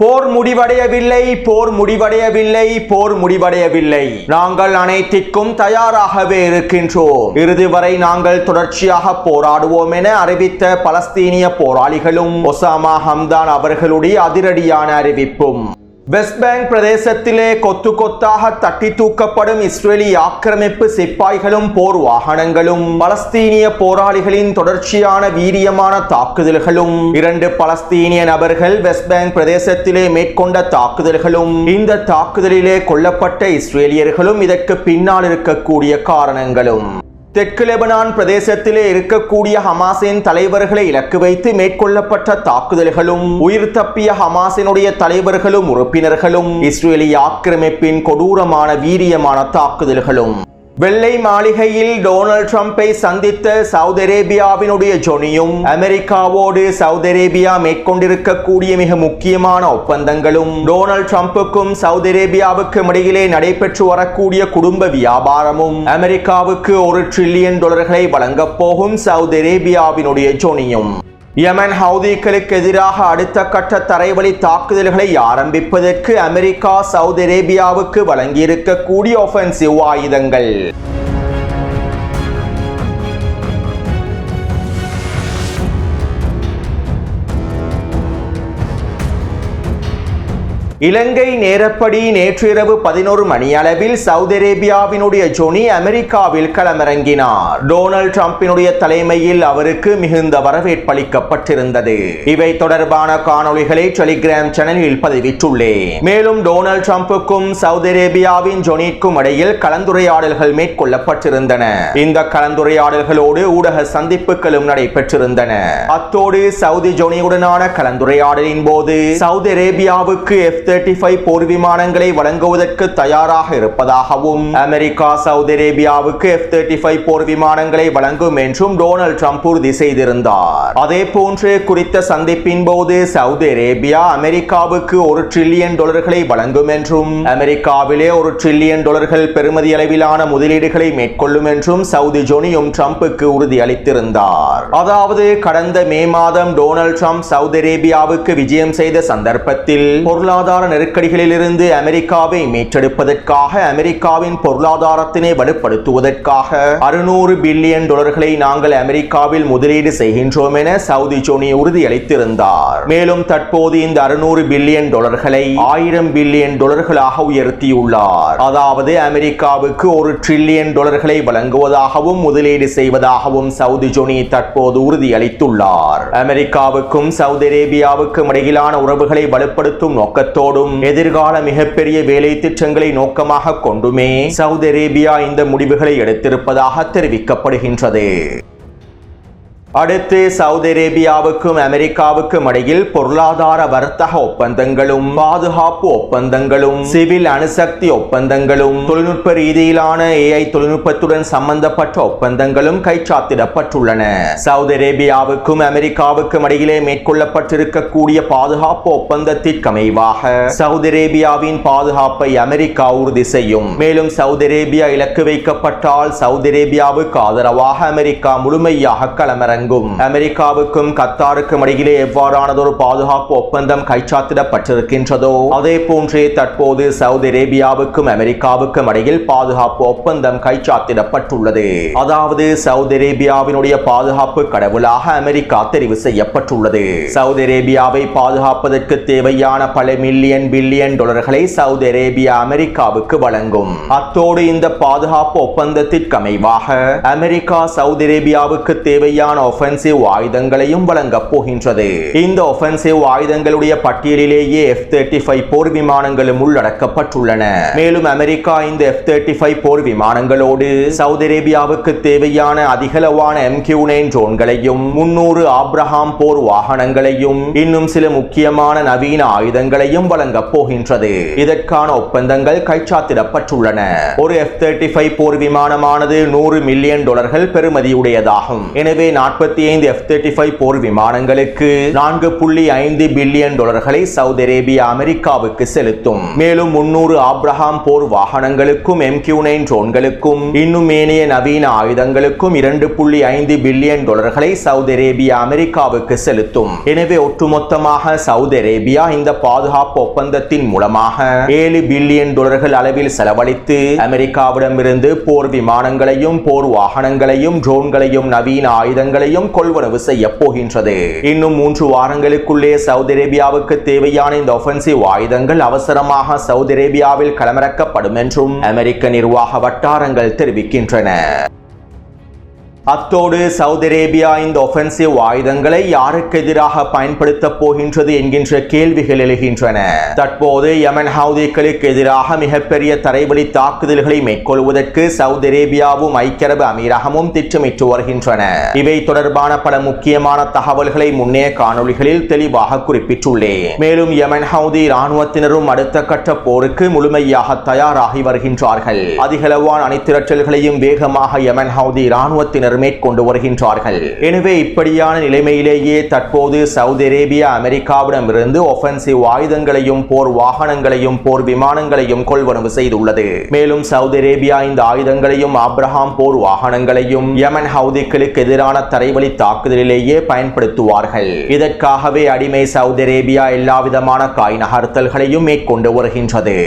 போர் முடிவடையவில்லை, போர் முடிவடையவில்லை, போர் முடிவடையவில்லை. நாங்கள் அனைத்திற்கும் தயாராகவே இருக்கின்றோம். இறுதி வரை நாங்கள் தொடர்ச்சியாக போராடுவோம் என அறிவித்த பலஸ்தீனிய போராளிகளும் ஒசாமா ஹம்தான் அவர்களுடைய அதிரடியான அறிவிப்பும். வெஸ்ட் பேங்க் பிரதேசத்திலே கொத்து கொத்தாக தட்டி தூக்கப்படும் இஸ்ரேலி ஆக்கிரமிப்பு சிப்பாய்களும் போர் வாகனங்களும், பலஸ்தீனிய போராளிகளின் தொடர்ச்சியான வீரியமான தாக்குதல்களும், 2 பலஸ்தீனிய நபர்கள் வெஸ்ட் பேங்க் பிரதேசத்திலே மேற்கொண்ட தாக்குதல்களும், இந்த தாக்குதலிலே கொல்லப்பட்ட இஸ்ரேலியர்களும் இதற்கு பின்னால் இருக்கக்கூடிய காரணங்களும், தெற்கு லெபனான் பிரதேசத்திலே இருக்கக்கூடிய ஹமாஸின் தலைவர்களை இலக்கு வைத்து மேற்கொள்ளப்பட்ட தாக்குதல்களும், உயிர் தப்பிய ஹமாஸினுடைய தலைவர்களும் உறுப்பினர்களும், இஸ்ரேலி ஆக்கிரமிப்பின் கொடூரமான வீரியமான தாக்குதல்களும், வெள்ளை மாளிகையில் டொனால்ட் ட்ரம்பை சந்தித்த சவுதி அரேபியாவினுடைய ஜொனியும், அமெரிக்காவோடு சவுதி அரேபியா மேற்கொண்டிருக்கக்கூடிய மிக முக்கியமான ஒப்பந்தங்களும், டொனால்ட் ட்ரம்புக்கும் சவுதி அரேபியாவுக்கும் இடையிலே நடைபெற்று வரக்கூடிய குடும்ப வியாபாரமும், அமெரிக்காவுக்கு $1 டிரில்லியன் வழங்கப் போகும் சவுதி அரேபியாவினுடைய ஜொனியும், யமன் ஹவுதிகளுக்கு எதிராக அடுத்த கட்ட தரைவழி தாக்குதல்களை ஆரம்பிப்பதற்கு அமெரிக்கா சவுதி அரேபியாவுக்கு வழங்கியிருக்கக்கூடிய ஒஃபென்சிவ் ஆயுதங்கள். இலங்கை நேரப்படி நேற்றிரவு 11 மணி அளவில் சவுதி அரேபியாவினுடைய ஜொனி அமெரிக்காவில் களமிறங்கினார். டொனால்ட் ட்ரம்பினுடைய தலைமையில் அவருக்கு மிகுந்த வரவேற்பளிக்கப்பட்டிருந்தது. இவை தொடர்பான காணொளிகளை டெலிகிராம் சேனலில் பதிவிட்டுள்ளேன். மேலும் டொனால்ட் ட்ரம்புக்கும் சவுதி அரேபியாவின் ஜொனிக்கும் இடையில் கலந்துரையாடல்கள் மேற்கொள்ளப்பட்டிருந்தன. இந்த கலந்துரையாடல்களோடு ஊடக சந்திப்புகளும் நடைபெற்றிருந்தன. அத்தோடு சவுதி ஜொனியுடனான கலந்துரையாடலின் போது சவுதி அரேபியாவுக்கு F-35 போர் விமானங்களை வழங்குவதற்கு தயாராக இருப்பதாகவும், அமெரிக்கா சவுதி அரேபியாவுக்கு F-35 போர் விமானங்களை வழங்கும் என்றும் டொனால்ட் ட்ரம்ப் உறுதி செய்திருந்தார். அதே போன்று குறித்த சந்திப்பின் போது சவுதி அரேபியா அமெரிக்காவுக்கு $1 டிரில்லியன் வழங்கும் என்றும், அமெரிக்காவிலே $1 டிரில்லியன் பெறுமதி அளவிலான முதலீடுகளை மேற்கொள்ளும் என்றும் சவுதி ஜொனியும் ட்ரம்புக்கு உறுதி அளித்திருந்தார். அதாவது கடந்த மே மாதம் டொனால்ட் ட்ரம்ப் சவுதி அரேபியாவுக்கு விஜயம் செய்த சந்தர்ப்பத்தில் பொருளாதார நெருக்கடிகளில் இருந்து அமெரிக்காவை மீட்டெடுப்பதற்காக, அமெரிக்காவின் பொருளாதாரத்தினை வலுப்படுத்துவதற்காக $600 பில்லியன் நாங்கள் அமெரிக்காவில் முதலீடு செய்கின்றோம் என சவுதி ஜொனி உறுதியளித்திருந்தார். மேலும் தற்போது இந்த $600 பில்லியன் $1000 பில்லியன் உயர்த்தியுள்ளார். அதாவது அமெரிக்காவுக்கு $1 டிரில்லியன் வழங்குவதாகவும் முதலீடு செய்வதாகவும் சவுதி ஜொனி தற்போது உறுதியளித்துள்ளார். அமெரிக்காவுக்கும் சவுதி அரேபியாவுக்கும் இடையிலான உறவுகளை வலுப்படுத்தும் நோக்கத்தோடும் எதிர்கால மிகப்பெரிய வேலை திட்டங்களை நோக்கமாக கொண்டுமே சவுதி அரேபியா இந்த முடிவுகளை எடுத்திருப்பதாக தெரிவிக்கப்படுகின்றது. அடுத்து சவுதி அரேபியாவுக்கும் அமெரிக்காவுக்கும் இடையில் பொருளாதார வர்த்தக ஒப்பந்தங்களும், பாதுகாப்பு ஒப்பந்தங்களும், சிவில் அணுசக்தி ஒப்பந்தங்களும், தொழில்நுட்ப ரீதியிலான AI தொழில்நுட்பத்துடன் சம்பந்தப்பட்ட ஒப்பந்தங்களும் கைச்சாத்திடப்பட்டுள்ளன. சவுதி அரேபியாவுக்கும் அமெரிக்காவுக்கும் இடையிலே மேற்கொள்ளப்பட்டிருக்கக்கூடிய பாதுகாப்பு ஒப்பந்தத்திற்கு அமைவாக சவுதி அரேபியாவின் பாதுகாப்பை அமெரிக்கா உறுதி செய்யும். மேலும் சவுதி அரேபியா இலக்கு வைக்கப்பட்டால் சவுதி அரேபியாவுக்கு ஆதரவாக அமெரிக்கா முழுமையாக களமிறங்கும். அமெரிக்காவுக்கும் கத்தாருக்கும் இடையிலே எவ்வாறானதொரு பாதுகாப்பு ஒப்பந்தம் கைச்சாத்திடப்பட்டிருக்கின்றதோ அதே போன்றே தற்போது சவுதி அரேபியாவுக்கும் அமெரிக்காவுக்கும் இடையில் பாதுகாப்பு ஒப்பந்தம் கைச்சாத்திடப்பட்டுள்ளது. அதாவது சவுதி அரேபியாவினுடைய பாதுகாப்பு கடவுளாக அமெரிக்கா தெரிவு செய்யப்பட்டுள்ளது. சவுதி அரேபியாவை பாதுகாப்பதற்கு தேவையான பல மில்லியன் பில்லியன் டாலர்களை சவுதி அரேபியா அமெரிக்காவுக்கு வழங்கும். அத்தோடு இந்த பாதுகாப்பு ஒப்பந்தத்திற்கு அமைவாக அமெரிக்கா சவுதி அரேபியாவுக்கு தேவையான ஒஃபென்சிவ் ஆயுதங்களையும் வழங்கப் போகின்றது. இந்த ஒஃபென்சிவ் ஆயுதங்களுடைய பட்டியலிலேயே F-35 போர் விமானங்களும் உள்ளடக்கப்பட்டுள்ளன. மேலும் அமெரிக்கா இந்த F-35 போர் விமானங்களோடு சவுதி அரேபியாவுக்கு தேவையான அதிகளவான MQ-9 ட்ரோன்களையும், 300 ஆப்ரஹாம் போர் வாகனங்களையும், இன்னும் சில முக்கியமான நவீன ஆயுதங்களையும் வழங்கப் போகின்றது. இதற்கான ஒப்பந்தங்கள் கைச்சாத்திடப்பட்டுள்ளன. ஒரு F-35 போர் விமானமானது $100 மில்லியன் பெறுமதியுடையதாகும். எனவே 45 F-35 போர் விமானங்களுக்கு $4.5 பில்லியன் சவுதி அரேபியா அமெரிக்காவுக்கு செலுத்தும். மேலும் 300 ஆப்ரஹாம் போர் வாகனங்களுக்கும் MQ-9 ட்ரோன்களுக்கும் இன்னும் ஏனைய நவீன ஆயுதங்களுக்கும் $2.5 பில்லியன் சவுதி அரேபியா அமெரிக்காவுக்கு செலுத்தும். எனவே ஒட்டுமொத்தமாக சவுதி அரேபியா இந்த பாதுகாப்பு ஒப்பந்தத்தின் மூலமாக $7 பில்லியன் அளவில் செலவழித்து அமெரிக்காவிடமிருந்து போர் விமானங்களையும் போர் வாகனங்களையும் ட்ரோன்களையும் நவீன ஆயுதங்களையும் கொள்வனவு செய்ய போகின்றது. இன்னும் 3 வாரங்களுக்குள்ளே சவுதி அரேபியாவுக்கு தேவையான இந்த ஒஃபென்சிவ் ஆயுதங்கள் அவசரமாக சவுதி அரேபியாவில் களமிறக்கப்படும் என்றும் அமெரிக்க நிர்வாக வட்டாரங்கள் தெரிவிக்கின்றன. அத்தோடு சவுதி அரேபியா இந்த ஒஃபென்சிவ் ஆயுதங்களை யாருக்கு எதிராக பயன்படுத்த போகின்றது என்கின்ற கேள்விகள் எழுகின்றன. தற்போது யமன் ஹவுதிகளுக்கு எதிராக மிகப்பெரிய தரைவழி தாக்குதல்களை மேற்கொள்வதற்கு சவுதி அரேபியாவும் ஐக்கிய அரபு அமீரகமும் திட்டமிட்டு வருகின்றன. இவை தொடர்பான பல முக்கியமான தகவல்களை முன்னைய காணொளிகளில் தெளிவாக குறிப்பிட்டுள்ளேன். மேலும் யமன் ஹவுதி இராணுவத்தினரும் அடுத்த கட்ட போருக்கு முழுமையாக தயாராகி வருகின்றார்கள். அதிகளவான அணிதிரட்டல்களையும் வேகமாக யமன் ஹவுதி இராணுவத்தினர் மேற்கொண்டு வருகின்றார்கள். எனவே இப்படியான நிலைமையிலேயே தற்போது சவுதி அரேபியா அமெரிக்காவிடமிருந்து ஒஃபென்சிவ் ஆயுதங்களையும் போர் வாகனங்களையும் போர் விமானங்களையும் கொள்வனவு செய்துள்ளது. மேலும் சவுதி அரேபியா இந்த ஆயுதங்களையும் ஆப்ரஹாம் போர் வாகனங்களையும் யமன் ஹவுதிகளுக்கு எதிரான தரைவழி தாக்குதலிலேயே பயன்படுத்துவார்கள். இதற்காகவே அடிமை சவுதி அரேபியா எல்லாவிதமான காய் நகர்த்தல்களையும் மேற்கொண்டு வருகின்றது.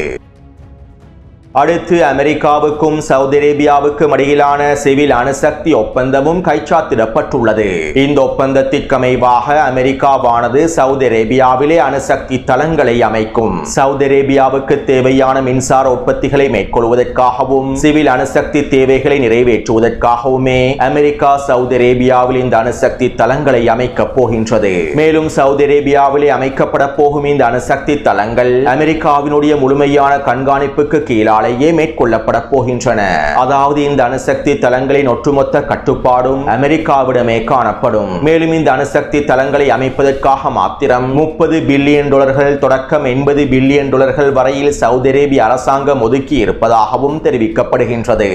அடுத்து அமெரிக்காவுக்கும் சவுதி அரேபியாவுக்கும் இடையிலான சிவில் அணுசக்தி ஒப்பந்தமும் கைச்சாத்திடப்பட்டுள்ளது. இந்த ஒப்பந்தத்திற்கு அமைவாக அமெரிக்காவானது சவுதி அரேபியாவிலே அணுசக்தி தளங்களை அமைக்கும். சவுதி அரேபியாவுக்கு தேவையான மின்சார உற்பத்திகளை மேற்கொள்வதற்காகவும் சிவில் அணுசக்தி தேவைகளை நிறைவேற்றுவதற்காகவுமே அமெரிக்கா சவுதி அரேபியாவில் இந்த அணுசக்தி தளங்களை அமைக்கப் போகின்றது. மேலும் சவுதி அரேபியாவிலே அமைக்கப்பட போகும் இந்த அணுசக்தி தளங்கள் அமெரிக்காவினுடைய முழுமையான கண்காணிப்புக்கு கீழாக மேற்கொள்ளப்பட போகின்றன. அதாவது இந்த அணுசக்தி தளங்களின் ஒட்டுமொத்த கட்டுப்பாடும் அமெரிக்காவிடமே காணப்படும். மேலும் இந்த அணுசக்தி தளங்களை அமைப்பதற்காக மாத்திரம் $30 பில்லியன் தொடக்கம் $80 பில்லியன் வரையில் சவுதி அரேபிய அரசாங்கம் ஒதுக்கி இருப்பதாகவும் தெரிவிக்கப்படுகின்றது.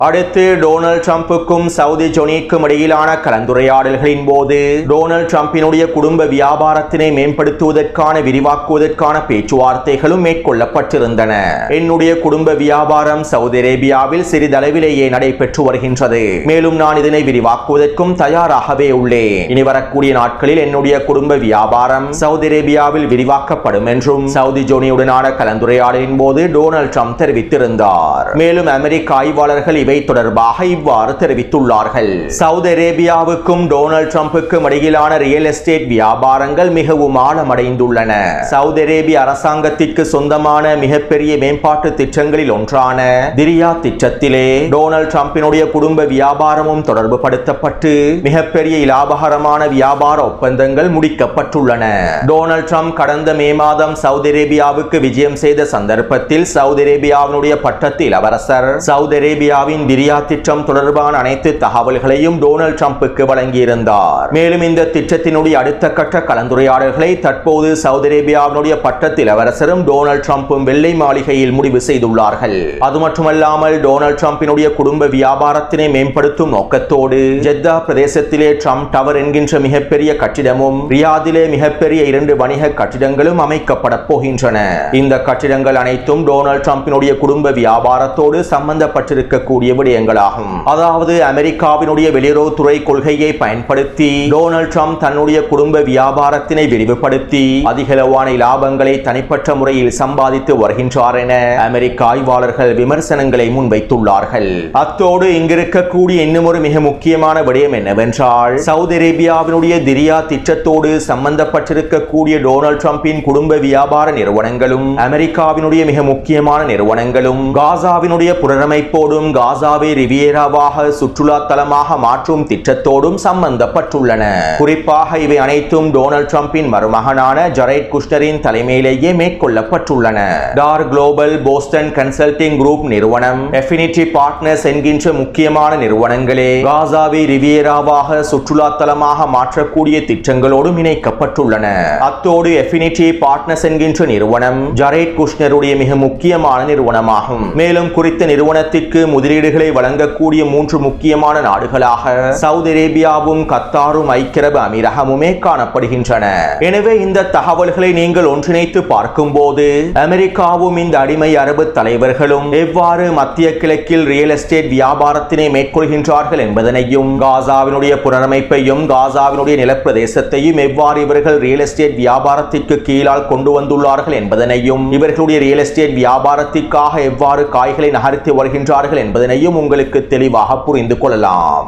அடுத்து டொனால்ட் ட்ரம்புக்கும் சவுதி ஜொனிக்கும் இடையிலான கலந்துரையாடல்களின் போது டொனால்ட் ட்ரம்பினுடைய குடும்ப வியாபாரத்தினை மேம்படுத்துவதற்கான விரிவாக்குவதற்கான பேச்சுவார்த்தைகளும் மேற்கொள்ளப்பட்டிருந்தன. என்னுடைய குடும்ப வியாபாரம் சவுதி அரேபியாவில் சிறிதளவிலேயே நடைபெற்று வருகின்றது. மேலும் நான் இதனை விரிவாக்குவதற்கும் தயாராகவே உள்ளேன். இனி வரக்கூடிய நாட்களில் என்னுடைய குடும்ப வியாபாரம் சவுதி அரேபியாவில் விரிவாக்கப்படும் என்றும் சவுதி ஜொனியுடனான கலந்துரையாடலின் போது டொனால்ட் ட்ரம்ப் தெரிவித்திருந்தார். மேலும் அமெரிக்க ஆய்வாளர்கள் தொடர்பாக இவ்வாறு தெரிவித்துள்ளார்கள். சவுதி அரேபியாவுக்கும் டொனால்ட் ட்ரம்புக்கும் இடையிலான ரியல் எஸ்டேட் வியாபாரங்கள் மிகவும் ஆழமடைந்துள்ளன. சவுதி அரேபிய அரசாங்கத்திற்கு சொந்தமான மிகப்பெரிய மேம்பாட்டு திட்டங்களில் ஒன்றான திரியா திட்டத்திலே டொனால்ட் ட்ரம்பினுடைய குடும்ப வியாபாரமும் தொடர்பு படுத்தப்பட்டு மிகப்பெரிய லாபகரமான வியாபார ஒப்பந்தங்கள் முடிக்கப்பட்டுள்ளன. டொனால்ட் ட்ரம்ப் கடந்த மே மாதம் சவுதி அரேபியாவுக்கு விஜயம் செய்த சந்தர்ப்பத்தில் சவுதி அரேபியாவினுடைய பட்டத்து இளவரசர் சவுதி அரேபியாவின் திரியா திட்டம் தொடர்பான அனைத்து தகவல்களையும் டொனால்ட் ட்ரம்புக்கு வழங்கியிருந்தார். மேலும் இந்த திட்டத்தினுடைய அடுத்த கட்ட கலந்துரையாடல்களை தற்போது சவுதி அரேபியாவினுடைய பட்டத்து இளவரசரும் டொனால்ட் ட்ரம்பும் வெள்ளை மாளிகையில் முடிவு செய்துள்ளார்கள். அது மட்டுமல்லாமல் டொனால்ட் ட்ரம்பினுடைய குடும்ப வியாபாரத்தினை மேம்படுத்தும் நோக்கத்தோடு ஜெத்தா பிரதேசத்திலே ட்ரம்ப் டவர் என்கின்ற மிகப்பெரிய கட்டிடமும் ரியாதிலே மிகப்பெரிய 2 வணிக கட்டிடங்களும் அமைக்கப்பட போகின்றன. இந்த கட்டிடங்கள் அனைத்தும் டொனால்ட் ட்ரம்பினுடைய குடும்ப வியாபாரத்தோடு சம்பந்தப்பட்டிருக்கக்கூடிய விடயங்களாகும். அதாவது அமெரிக்காவினுடைய வெளியுறவுத்துறை கொள்கையை பயன்படுத்தி டொனால்ட் ட்ரம்ப் தன்னுடைய குடும்ப வியாபாரத்தினை விரிவுபடுத்தி அதிகளவான லாபங்களை தனிப்பட்ட முறையில் சம்பாதித்து வருகின்றார் என அமெரிக்க ஆய்வாளர்கள் விமர்சனங்களை முன்வைத்துள்ளார்கள். அத்தோடு இங்கிருக்கக்கூடிய இன்னும் ஒரு மிக முக்கியமான விடயம் என்னவென்றால் சவுதி அரேபியாவினுடைய திரியா திட்டத்தோடு சம்பந்தப்பட்டிருக்கக்கூடிய டொனால்ட் ட்ரம்பின் குடும்ப வியாபார நிறுவனங்களும் அமெரிக்காவினுடைய மிக முக்கியமான நிறுவனங்களும் காசாவினுடைய புனரமைப்போடும் காசாவை ரிவியேராவாக சுற்றுலா தலமாக மாற்றும் திட்டத்தோடும் சம்பந்தப்பட்டுள்ளன. குறிப்பாக இவை அனைத்தும் டொனால்ட் ட்ரம்பின் மருமகனான ஜரேட் குஷ்னரின் தலைமையிலேயே மேற்கொள்ளப்பட்டுள்ளன. டார் குளோபல், போஸ்டன் கன்சல்டிங் குரூப் நிறுவனம், எஃபினிட்டி பார்ட்னர்ஸ் என்கின்ற முக்கியமான நிறுவனங்களே காசாவை ரிவியேராவாக சுற்றுலா தலமாக மாற்றக்கூடிய திட்டங்களோடும் இணைக்கப்பட்டுள்ளன. அத்தோடு எஃபினிட்டி பார்ட்னர்ஸ் என்கின்ற நிறுவனம் ஜரேட் குஷ்னருடைய மிக முக்கியமான நிறுவனமாகும். மேலும் குறித்த நிறுவனத்திற்கு முதலீடு முதலீடுகளை வழங்கக்கூடிய 3 முக்கியமான நாடுகளாக சவுதி அரேபியாவும் கத்தாரும் ஐக்கிய அரபு அமீரகமுமே காணப்படுகின்றன. எனவே இந்த தகவல்களை நீங்கள் ஒன்றிணைத்து பார்க்கும்போது அமெரிக்காவும் இந்த அடிமை அரபு தலைவர்களும் எவ்வாறு மத்திய கிழக்கில் ரியல் எஸ்டேட் வியாபாரத்தினை மேற்கொள்கின்றார்கள் என்பதனையும், காசாவினுடைய புனரமைப்பையும் காசாவினுடைய நிலப்பிரதேசத்தையும் எவ்வாறு இவர்கள் ரியல் எஸ்டேட் வியாபாரத்திற்கு கீழால் கொண்டு வந்துள்ளார்கள் என்பதனையும், இவர்களுடைய ரியல் எஸ்டேட் வியாபாரத்திற்காக எவ்வாறு காய்களை நகர்த்தி வருகின்றார்கள் என்பதனையும் உங்களுக்கு தெளிவாக புரிந்து கொள்ளலாம்.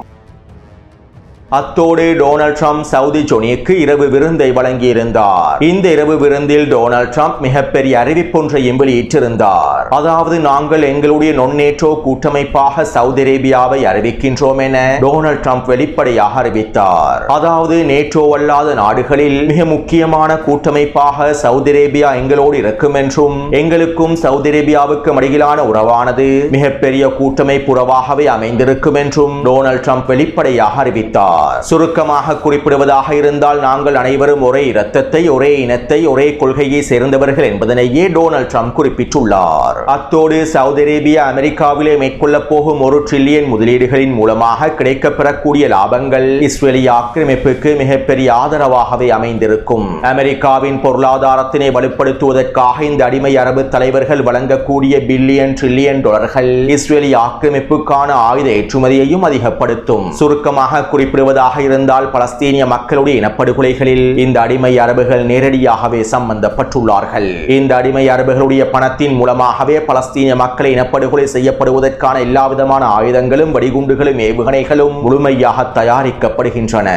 அத்தோடு டொனால்ட் ட்ரம்ப் சவுதி ஜோனிக்கு இரவு விருந்தை வழங்கியிருந்தார். இந்த இரவு விருந்தில் டொனால்ட் ட்ரம்ப் மிகப்பெரிய அறிவிப்பொன்றையும் வெளியிட்டிருந்தார். அதாவது, நாங்கள் எங்களுடைய நொன்னேற்றோ கூட்டமைப்பாக சவுதி அரேபியாவை அறிவிக்கின்றோம் என டொனால்ட் ட்ரம்ப் வெளிப்படையாக அறிவித்தார். அதாவது, நேட்டோ அல்லாத நாடுகளில் மிக முக்கியமான கூட்டமைப்பாக சவுதி அரேபியா எங்களோடு இருக்கும் என்றும், எங்களுக்கும் சவுதி அரேபியாவுக்கும் இடையிலான உறவானது மிகப்பெரிய கூட்டமைப்பு உறவாகவே அமைந்திருக்கும் என்றும் டொனால்ட் ட்ரம்ப் வெளிப்படையாக அறிவித்தார். சுருக்கமாக குறிப்பிடுவதாக இருந்தால், நாங்கள் அனைவரும் ஒரே இரத்தத்தை, ஒரே இனத்தை, ஒரே கொள்கையை சேர்ந்தவர்கள் என்பதனையே டொனால்ட் ட்ரம்ப் குறிப்பிட்டுள்ளார். அத்தோடு சவுதி அரேபியா அமெரிக்காவிலே மேற்கொள்ள போகும் 1 டிரில்லியன் முதலீடுகளின் மூலமாக கிடைக்கப்பெறக்கூடிய லாபங்கள் இஸ்ரேலிய ஆக்கிரமிப்புக்கு மிகப்பெரிய ஆதரவாகவே அமைந்திருக்கும். அமெரிக்காவின் பொருளாதாரத்தினை வலுப்படுத்துவதற்காக இந்த அடிமை அரபு தலைவர்கள் வழங்கக்கூடிய பில்லியன் டிரில்லியன் டாலர்கள் இஸ்ரேலிய ஆக்கிரமிப்புக்கான ஆயுத ஏற்றுமதியையும் அதிகப்படுத்தும். சுருக்கமாக குறிப்பிடுவது இருந்தால், பலஸ்தீனிய மக்களுடைய இனப்படுகொலைகளில் இந்த அடிமை அரபுகள் நேரடியாகவே சம்பந்தப்பட்டுள்ளார்கள். இந்த அடிமை அரபுகளுடைய பணத்தின் மூலமாகவே பலஸ்தீனிய மக்களை இனப்படுகொலை செய்யப்படுவதற்கான எல்லாவிதமான ஆயுதங்களும், வெடிகுண்டுகளும், ஏவுகணைகளும் முழுமையாக தயாரிக்கப்படுகின்றன.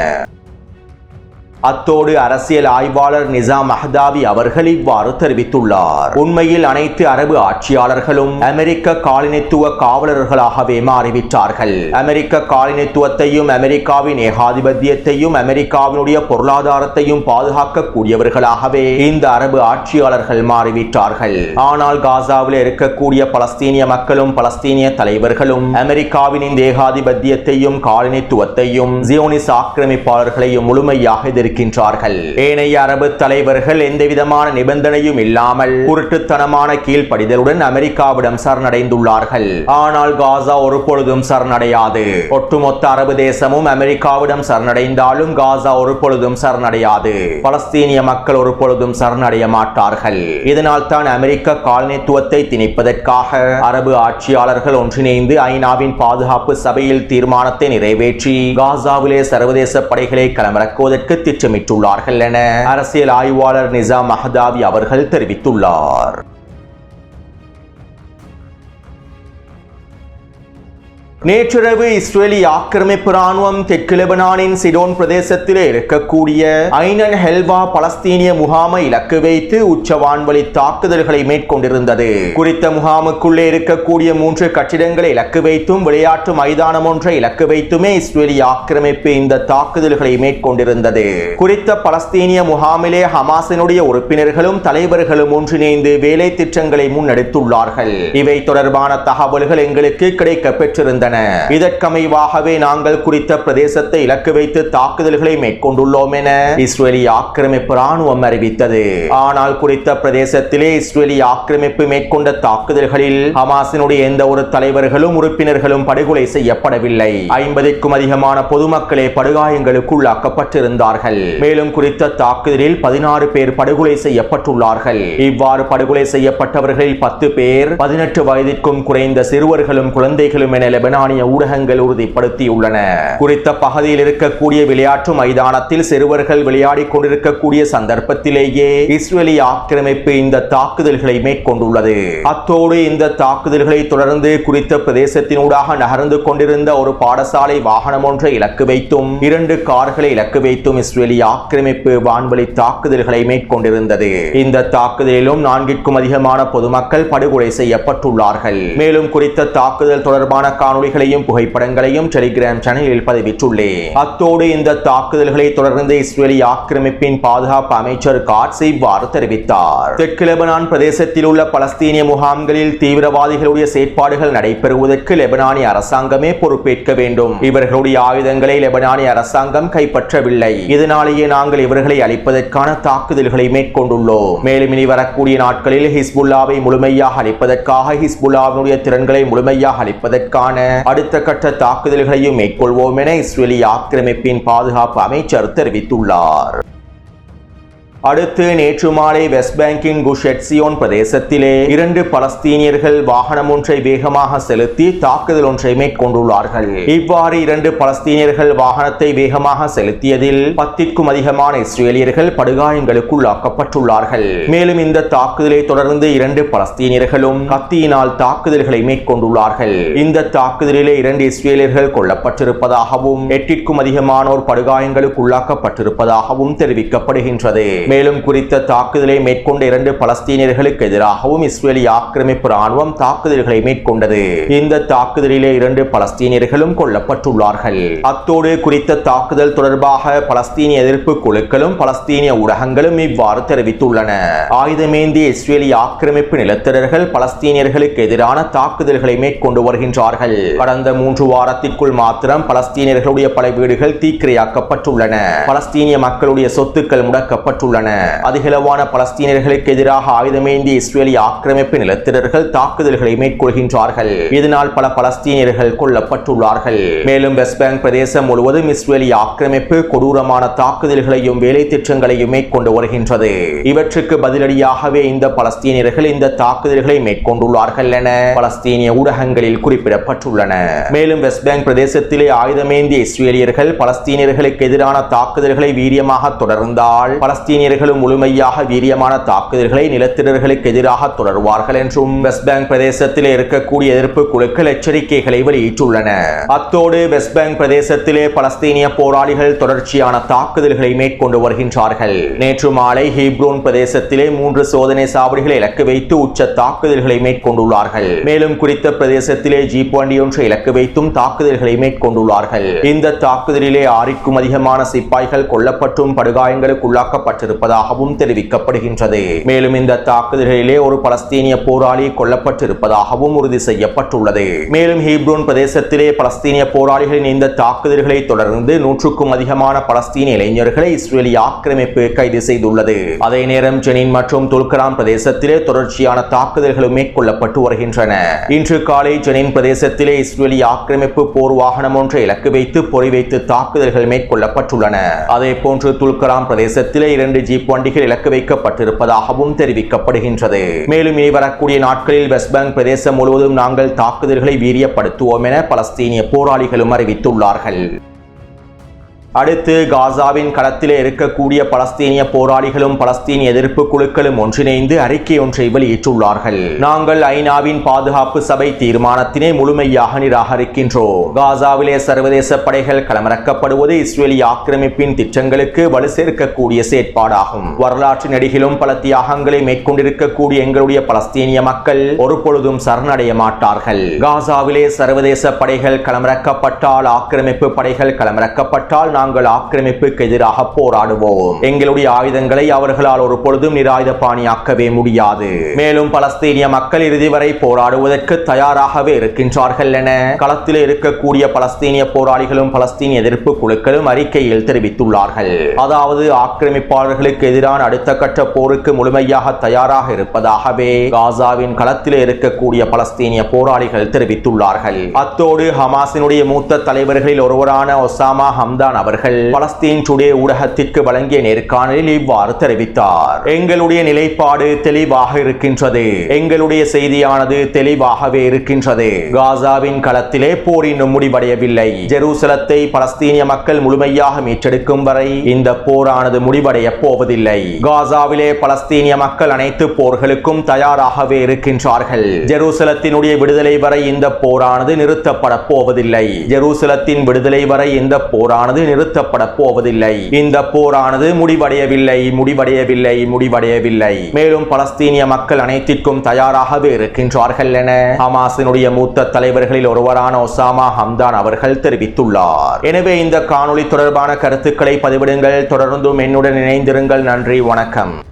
அத்தோடு அரசியல் ஆய்வாளர் நிசாம் அஹ்தாவி அவர்கள் இவ்வாறு தெரிவித்துள்ளார். உண்மையில் அனைத்து அரபு ஆட்சியாளர்களும் அமெரிக்க காலனித்துவ காவலர்களாகவே மாறிவிட்டார்கள். அமெரிக்க காலனித்துவத்தையும், அமெரிக்காவின் ஏகாதிபத்தியத்தையும், அமெரிக்காவினுடைய பொருளாதாரத்தையும் பாதுகாக்கக்கூடியவர்களாகவே இந்த அரபு ஆட்சியாளர்கள் மாறிவிட்டார்கள். ஆனால் காசாவில் இருக்கக்கூடிய பலஸ்தீனிய மக்களும், பலஸ்தீனிய தலைவர்களும் அமெரிக்காவின் இந்த ஏகாதிபத்தியத்தையும், காலனித்துவத்தையும், ஜியோனிஸ் ஆக்கிரமிப்பாளர்களையும் முழுமையாக எதிர்க்கின்றார்கள். ஏனைய அரபு தலைவர்கள் எந்தவிதமான நிபந்தனையும் இல்லாமல் குருட்டுத்தனமான கீழ்ப்படிதலுடன் அமெரிக்காவிடம் சரணடைந்துள்ளார்கள். ஆனால் காசா ஒரு பொழுதும் சரணடையாது. ஒட்டுமொத்த அரபு தேசமும் அமெரிக்காவிடம் சரணடைந்தாலும் காசா ஒரு பொழுதும் சரணடையாது. பலஸ்தீனிய மக்கள் ஒரு பொழுதும் சரணடைய மாட்டார்கள். இதனால் தான் அமெரிக்க காலனித்துவத்தை திணிப்பதற்காக அரபு ஆட்சியாளர்கள் ஒன்றிணைந்து ஐநாவின் பாதுகாப்பு சபையில் தீர்மானத்தை நிறைவேற்றி காசாவிலே சர்வதேச படைகளை களமிறக்குவதற்கு திட்டமிட்டுள்ளார்கள் என அரசியல் ஆய்வாளர் நிசாம் அஹ்தாவி அவர்கள் தெரிவித்துள்ளார். நேற்றிரவு இஸ்ரேலிய ஆக்கிரமிப்பு ராணுவம் தெற்கு லெபனானின் சிடோன் பிரதேசத்திலே இருக்கக்கூடிய ஐனன் ஹெல்வா பலஸ்தீனிய முகாமை இலக்கு வைத்து உச்சவான்வழி தாக்குதல்களை மேற்கொண்டிருந்தது. குறித்த முகாமுக்குள்ளே இருக்கக்கூடிய 3 கட்டிடங்களை இலக்கு வைத்தும், விளையாட்டு மைதானம் ஒன்றை இலக்கு வைத்துமே இஸ்ரேலிய ஆக்கிரமிப்பு இந்த தாக்குதல்களை மேற்கொண்டிருந்தது. குறித்த பலஸ்தீனிய முகாமிலே ஹமாஸினுடைய உறுப்பினர்களும் தலைவர்களும் ஒன்றிணைந்து வேலை திட்டங்களை முன்னெடுத்துள்ளார்கள். இவை தொடர்பான தகவல்கள் எங்களுக்கு கிடைக்கப் பெற்றிருந்தன. இதற்கமைவாகவே நாங்கள் குறித்த பிரதேசத்தை இலக்கு வைத்து தாக்குதல்களை மேற்கொண்டுள்ளோம் என இஸ்ரேலிய ஆக்கிரமிப்பு ராணுவம் அறிவித்தது. ஆனால் குறித்த பிரதேசத்திலே இஸ்ரேலிய ஆக்கிரமிப்பு மேற்கொண்ட தாக்குதல்களில் ஹமாஸினுடைய எந்த ஒரு தலைவர்களும் உறுப்பினர்களும் படுகொலை செய்யப்படவில்லை. 50க்கும் அதிகமான பொதுமக்களே படுகாயங்களுக்குள்ளாக்கப்பட்டிருந்தார்கள். மேலும் குறித்த தாக்குதலில் 16 பேர் படுகொலை செய்யப்பட்டுள்ளார்கள். இவ்வாறு படுகொலை செய்யப்பட்டவர்களில் 10 பேர் 18 வயதிற்கும் குறைந்த சிறுவர்களும் குழந்தைகளும் என லெபனானிய ஊடகங்கள் உறுதிப்படுத்தியுள்ளன. குறித்த பகுதியில் இருக்கக்கூடிய விளையாட்டு மைதானத்தில் சிறுவர்கள் விளையாடிக் கொண்டிருக்கக்கூடிய சந்தர்ப்பத்திலேயே இஸ்ரேலிய ஆக்கிரமிப்பு இந்த தாக்குதல்களை மேற்கொண்டுள்ளது. அத்தோடு இந்த தாக்குதல்களை தொடர்ந்து குறித்த பிரதேசத்தினூடாக நகர்ந்து கொண்டிருந்த ஒரு பாடசாலை வாகனம் ஒன்றை இலக்கு வைத்தும் 2 கார்களை இலக்கு வைத்தும் இஸ்ரேலிய ஆக்கிரமிப்பு வான்வழி தாக்குதல்களை மேற்கொண்டிருந்தது. இந்த தாக்குதலிலும் 4க்கும் அதிகமான பொதுமக்கள் படுகொலை செய்யப்பட்டுள்ளார்கள். மேலும் குறித்த தாக்குதல் தொடர்பான காணொளி காணொளிகளையும் புகைப்படங்களையும் டெலிகிராம் சேனலில் பதிவிட்டுள்ளேன். அத்தோடு இந்த தாக்குதல்களை தொடர்ந்து இஸ்ரேலிய ஆக்கிரமிப்பின் பாதுகாப்பு அமைச்சர் காட்ஸ் இவ்வாறு தெரிவித்தார். தெற்கு லெபனான் பிரதேசத்தில் உள்ள பலஸ்தீனிய முகாம்களில் தீவிரவாதிகளுடைய செயற்பாடுகள் நடைபெறுவதற்கு லெபனானிய அரசாங்கமே பொறுப்பேற்க வேண்டும். இவர்களுடைய ஆயுதங்களை லெபனானிய அரசாங்கம் கைப்பற்றவில்லை. இதனாலேயே நாங்கள் இவர்களை அழிப்பதற்கான தாக்குதல்களை மேற்கொண்டுள்ளோம். மேலும் இனி வரக்கூடிய நாட்களில் ஹிஸ்புல்லாவை முழுமையாக அழிப்பதற்காக ஹிஸ்புல்லாவினுடைய திறன்களை முழுமையாக அழிப்பதற்கான அடுத்த கட்ட தாக்குதல்களையும் மேற்கொள்வோம் என இஸ்ரேலிய ஆக்கிரமிப்பின் பாதுகாப்பு அமைச்சர் தெரிவித்துள்ளார். அடுத்து நேற்று மாலை வெஸ்ட் பேங்கின் குஷ் எட்சியோன் பிரதேசத்திலே 2 பலஸ்தீனியர்கள் வாகனம் ஒன்றை வேகமாக செலுத்தி தாக்குதல் ஒன்றை மேற்கொண்டுள்ளார்கள். இவ்வாறு 2 பலஸ்தீனியர்கள் வாகனத்தை வேகமாக செலுத்தியதில் 10க்கும் அதிகமான இஸ்ரேலியர்கள் படுகாயங்களுக்குள்ளாக்கப்பட்டுள்ளார்கள். மேலும் இந்த தாக்குதலை தொடர்ந்து 2 பலஸ்தீனியர்களும் கத்தியினால் தாக்குதல்களை மேற்கொண்டுள்ளார்கள். இந்த தாக்குதலிலே 2 இஸ்ரேலியர்கள் கொல்லப்பட்டிருப்பதாகவும் 8க்கும் அதிகமானோர் படுகாயங்களுக்குள்ளாக்கப்பட்டிருப்பதாகவும் தெரிவிக்கப்படுகின்றது. மேலும் குறித்த தாக்குதலை மேற்கொண்ட 2 பலஸ்தீனியர்களுக்கு எதிராகவும் இஸ்ரேலிய ஆக்கிரமிப்பு ராணுவம் தாக்குதல்களை மேற்கொண்டது. இந்த தாக்குதலிலே 2 பலஸ்தீனியர்களும் கொல்லப்பட்டுள்ளார்கள். அத்தோடு குறித்த தாக்குதல் தொடர்பாக பலஸ்தீனிய எதிர்ப்பு குழுக்களும் பலஸ்தீனிய ஊடகங்களும் இவ்வாறு தெரிவித்துள்ளன. ஆயுதமேந்திய இஸ்ரேலிய ஆக்கிரமிப்பு நிலத்திரர்கள் பலஸ்தீனியர்களுக்கு எதிரான தாக்குதல்களை மேற்கொண்டு வருகின்றார்கள். கடந்த 3 வாரத்திற்குள் மாத்திரம் பலஸ்தீனியர்களுடைய பல வீடுகள் தீக்கிரையாக்கப்பட்டுள்ளன. பலஸ்தீனிய மக்களுடைய சொத்துக்கள் முடக்கப்பட்டுள்ளன. அதிகளவான பலஸ்தீனியர்களுக்கு எதிராக ஆயுதமேந்திய இஸ்ரேலிய ஆக்கிரமிப்பு நிலத்திரர்கள் தாக்குதல்களை மேற்கொள்கின்றார்கள். இதனால் பல பலஸ்தீனியர்கள் கொல்லப்பட்டுள்ளார்கள். மேலும் வெஸ்ட் பேங்க் பிரதேசம் முழுவதும் இஸ்ரேலிய ஆக்கிரமிப்பு கொடூரமான தாக்குதல்களையும் வேலை திட்டங்களையும் மேற்கொண்டு வருகின்றது. இவற்றுக்கு பதிலடியாகவே இந்த பலஸ்தீனியர்கள் இந்த தாக்குதல்களை மேற்கொண்டுள்ளார்கள் என பலஸ்தீனிய ஊடகங்களில் குறிப்பிடப்பட்டுள்ளன. மேலும் வெஸ்ட் பேங்க் பிரதேசத்திலே ஆயுதமேந்திய இஸ்ரேலியர்கள் பலஸ்தீனியர்களுக்கு எதிரான தாக்குதல்களை வீரியமாக தொடர்ந்தால் பலஸ்தீனியர்களும் முழுமையாக வீரியமான தாக்குதல்களை நிலத்திரர்களுக்கு எதிராக தொடர்வார்கள் என்றும் வெஸ்ட் பேங்க் பிரதேசத்திலே இருக்கக்கூடிய எதிர்ப்பு குழுக்கள் எச்சரிக்கைகளை வெளியிட்டுள்ளன. அத்தோடு வெஸ்ட் பேங்க் பிரதேசத்திலே பலஸ்தீனிய போராளிகள் தொடர்ச்சியான தாக்குதல்களை மேற்கொண்டு வருகின்றார்கள். நேற்று மாலை ஹீப்ரோன் பிரதேசத்திலே 3 சோதனை சாவடிகளை இலக்கு வைத்து உச்ச தாக்குதல்களை மேற்கொண்டுள்ளார்கள். மேலும் குறித்த பிரதேசத்திலே ஜீப் வண்டி ஒன்றை இலக்கு வைத்தும் தாக்குதல்களை மேற்கொண்டுள்ளார்கள். இந்த தாக்குதலிலே 6க்கும் அதிகமான சிப்பாய்கள் கொல்லப்பட்டும் படுகாயங்களுக்குள்ளாக்கப்பட்டிருப்பதாகவும் தெரிவிக்கப்படுகின்றது. மேலும் இந்த தாக்குதல்களிலே ஒரு பலஸ்தீனிய போராளி கொல்லப்பட்டிருப்பதாகவும் உறுதி செய்யப்பட்டுள்ளது. மேலும் ஹீப்ரோன் பிரதேசத்திலே பலஸ்தீனிய போராளிகளின் இந்த தாக்குதல்களை தொடர்ந்து 100க்கும் அதிகமான பலஸ்தீனிய இளைஞர்களை இஸ்ரேலிய ஆக்கிரமிப்பு கைது செய்துள்ளது. அதே நேரம் ஜெனின் மற்றும் துல்கராம் பிரதேசத்திலே தொடர்ச்சியான தாக்குதல்களும் மேற்கொள்ளப்பட்டு வருகின்றன. இன்று காலை ஜெனின் பிரதேசத்திலே இஸ்ரேலிய ஆக்கிரமிப்பு போர் வாகனம் ஒன்றை இலக்கு வைத்து பொறி வைத்து தாக்குதல்கள் மேற்கொள்ளப்பட்டுள்ளன. அதே போன்று துல்கராம் பிரதேசத்திலே 2 ஜீப் வண்டிகள் இலக்கு வைக்கப்பட்டிருப்பதாகவும் தெரிவிக்கப்படுகின்றது. மேலும் இனி வரக்கூடிய நாட்களில் வெஸ்ட் பேங்க் பிரதேசம் முழுவதும் நாங்கள் தாக்குதல்களை வீரியப்படுத்துவோம் என பலஸ்தீனிய போராளிகளும் அறிவித்துள்ளார்கள். அடுத்து காசாவின் களத்திலே இருக்கக்கூடிய பலஸ்தீனிய போராளிகளும் பலஸ்தீனிய எதிர்ப்பு குழுக்களும் ஒன்றிணைந்து அறிக்கை ஒன்றை வெளியிட்டுள்ளார்கள். நாங்கள் ஐநாவின் பாதுகாப்பு சபை தீர்மானத்தினை முழுமையாக நிராகரிக்கின்றோம். காசாவிலே சர்வதேச படைகள் களமிறக்கப்படுவது இஸ்ரேலிய ஆக்கிரமிப்பின் திட்டங்களுக்கு வலு சேர்க்கக்கூடிய செயற்பாடாகும். வரலாற்று நெடுகிலும் பல தியாகங்களை மேற்கொண்டிருக்கக்கூடிய எங்களுடைய பலஸ்தீனிய மக்கள் ஒருபொழுதும் சரணடைய மாட்டார்கள். காசாவிலே சர்வதேச படைகள் களமிறக்கப்பட்டால், ஆக்கிரமிப்பு படைகள் களமிறக்கப்பட்டால் நாங்கள் ஆக்கிரமிப்புக்கு எதிராக போராடுவோம். எங்களுடைய ஆயுதங்களை அவர்களால் ஒரு பொழுதும் நிராயுத பாணியாக்கவே முடியாது. மேலும் பலஸ்தீனிய மக்கள் இறுதி வரை போராடுவதற்கு தயாராகவே இருக்கின்றார்கள் என களத்தில் இருக்கக்கூடிய பலஸ்தீனிய போராளிகளும் பலஸ்தீனிய எதிர்ப்பு குழுக்களும் அறிக்கையில் தெரிவித்துள்ளார்கள். அதாவது ஆக்கிரமிப்பாளர்களுக்கு எதிரான அடுத்த கட்ட போருக்கு முழுமையாக தயாராக இருப்பதாகவே காசாவின் களத்தில் இருக்கக்கூடிய பலஸ்தீனிய போராளிகள் தெரிவித்துள்ளார்கள். அத்தோடு ஹமாஸினுடைய மூத்த தலைவர்களில் ஒருவரான ஒசாமா ஹம்தான் அவர்கள் பலஸ்தீன் டுடே ஊடகத்திற்கு வழங்கிய நேர்காணலில் இவ்வாறு தெரிவித்தார். எங்களுடைய நிலைப்பாடு தெளிவாக இருக்கின்றது. எங்களுடைய செய்தியானது தெளிவாகவே இருக்கின்றது. காசாவின் களத்திலே போர் இன்னும் முடிவடையவில்லை. ஜெருசலத்தை பலஸ்தீனிய மக்கள் முழுமையாக மீட்டெடுக்கும் வரை இந்த போரானது முடிவடைய போவதில்லை. காசாவிலே பலஸ்தீனிய மக்கள் அனைத்து போர்களுக்கும் தயாராகவே இருக்கின்றார்கள். ஜெருசலத்தினுடைய விடுதலை வரை இந்த போரானது நிறுத்தப்பட போவதில்லை. ஜெருசலத்தின் விடுதலை வரை இந்த போரானது நிறுத்தப்பட போவதில்லை. இந்த போரானது முடிவடையவில்லை. மேலும் பலஸ்தீனிய மக்கள் அனைத்திற்கும் தயாராகவே இருக்கின்றார்கள் என ஹமாஸினுடைய மூத்த தலைவர்களில் ஒருவரான ஒசாமா ஹம்தான் அவர்கள் தெரிவித்துள்ளார். எனவே இந்த காணொளி தொடர்பான கருத்துக்களை பதிவிடுங்கள். தொடர்ந்தும் என்னுடன் இணைந்திருங்கள். நன்றி, வணக்கம்.